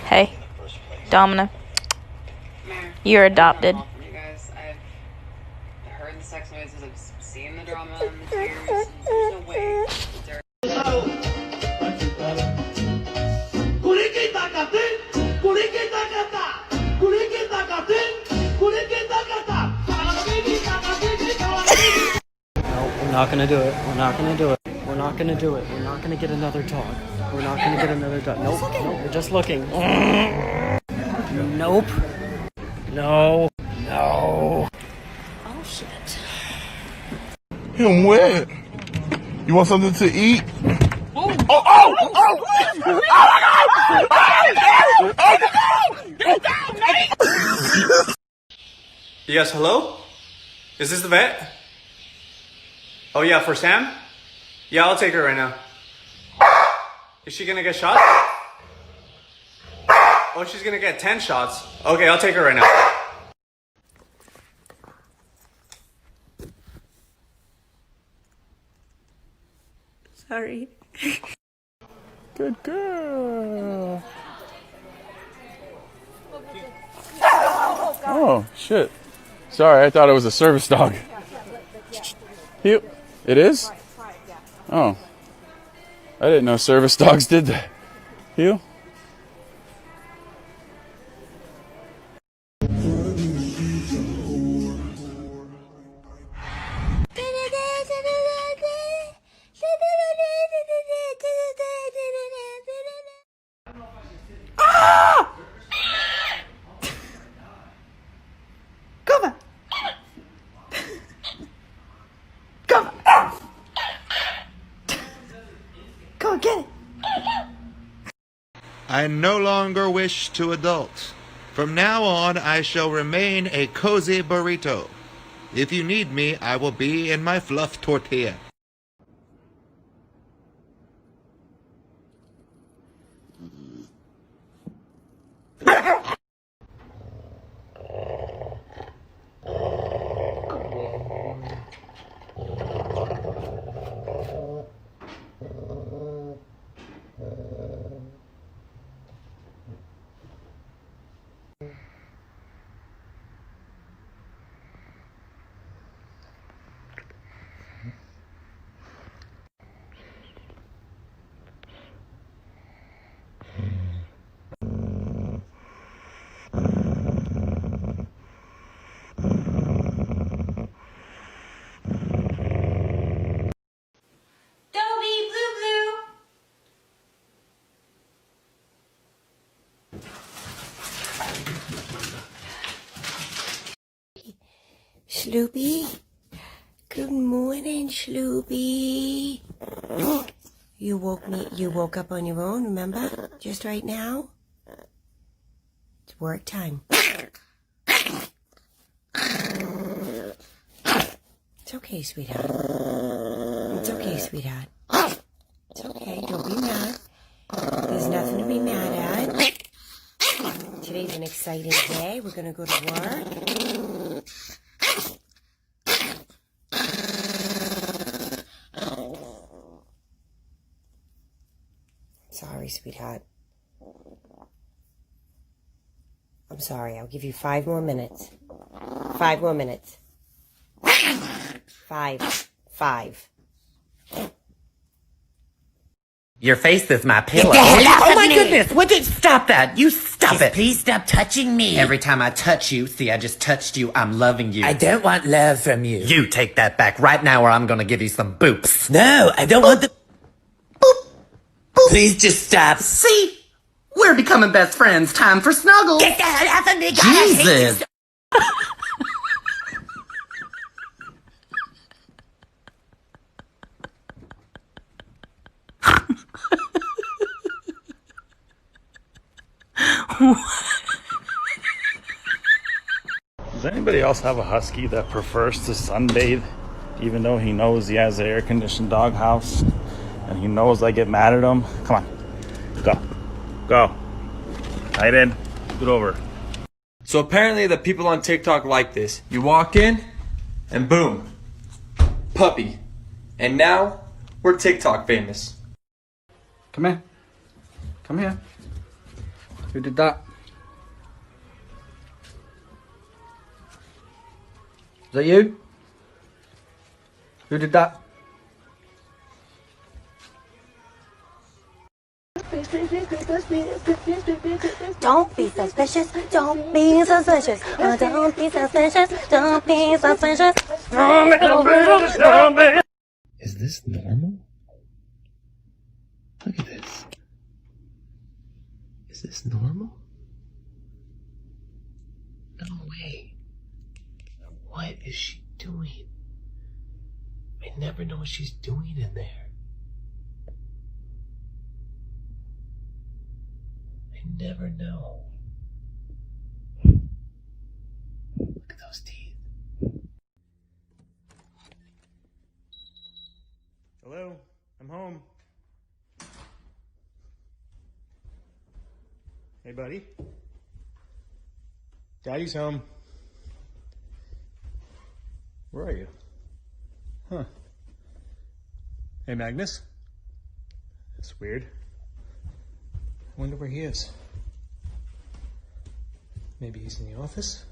Hey, Domina, you're adopted. You guys, I've heard the sex noises, I've seen the drama and the tears, and there's no way they're... No, we're not gonna do it. We're not gonna do it. We're not gonna do it. We're not gonna get another dog. We're not gonna get another dog. Nope, nope, we're just looking. Nope. No. No. Oh, shit. I'm wet. You want something to eat? Oh, oh, oh, oh! Oh my God! Get down, Nate! Yes, hello? Is this the vet? Oh yeah, for Sam? Yeah, I'll take her right now. Is she gonna get shots? Oh, she's gonna get 10 shots. Okay, I'll take her right now. Sorry. Good girl. Oh, shit. Sorry, I thought it was a service dog. It is? Oh. I didn't know service dogs did that. You? Go get it. I no longer wish to adult. From now on, I shall remain a cozy burrito. If you need me, I will be in my fluff tortilla. Sloopy. Good morning, Sloopy. You woke up on your own, remember? Just right now? It's work time. It's okay, sweetheart. It's okay, sweetheart. It's okay, don't be mad. There's nothing to be mad at. Today's an exciting day. We're gonna go to work. Sorry, sweetheart. I'm sorry. I'll give you 5 more minutes. 5 more minutes. 5. Your face is my pillow. Get the hell out Oh of my me. goodness! Stop that! You stop it! Please stop touching me. Every time I touch you, see, I just touched you. I'm loving you. I don't want love from you. You take that back right now, or I'm gonna give you some boops. No, I don't want the... Boop. Please just stop. See, we're becoming best friends. Time for snuggles. Get the hell out of me, God. I hate Jesus. this. Does anybody else have a husky that prefers to sunbathe, even though he knows he has an air-conditioned doghouse and he knows I get mad at him? Come on, go, right in, get over. So apparently the people on TikTok like this. You walk in, and boom, puppy. And now, we're TikTok famous. Come here. Who did that? Is that you? Who did that? Don't be suspicious. Don't be suspicious. Oh, don't be suspicious. Don't be suspicious. Is this normal? Look at this. Is this normal? No way. What is she doing? I never know what she's doing in there. I never know. Look at those teeth. Hello, I'm home. Hey, buddy. Daddy's home. Where are you? Huh. Hey, Magnus. That's weird. I wonder where he is. Maybe he's in the office?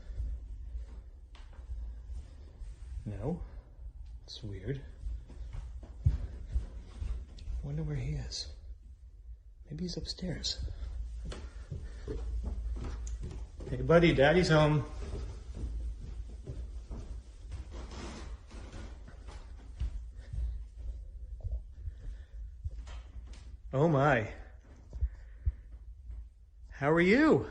No. It's weird. I wonder where he is. Maybe he's upstairs. Hey, buddy, Daddy's home. Oh my. How are you?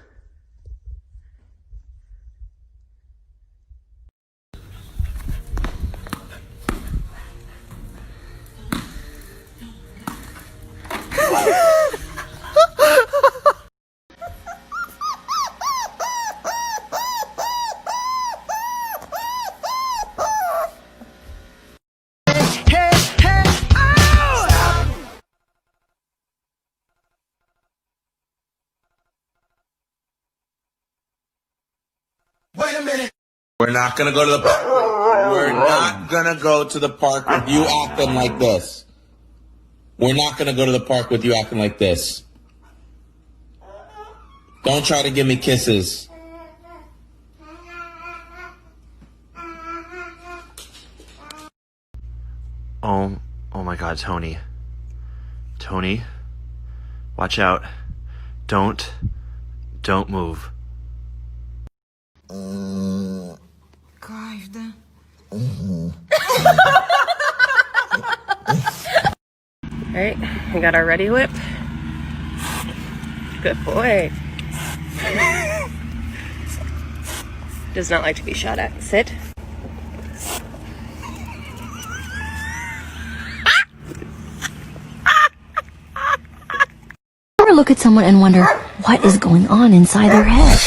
We're not gonna go to the park. We're not gonna go to the park with you acting like this. We're not gonna go to the park with you acting like this. Don't try to give me kisses. Oh my God, Tony. Tony, watch out. Don't move. Каждый. Alright, we got our ready whip. Good boy. Does not like to be shot at. Sit. Ever look at someone and wonder what is going on inside their head?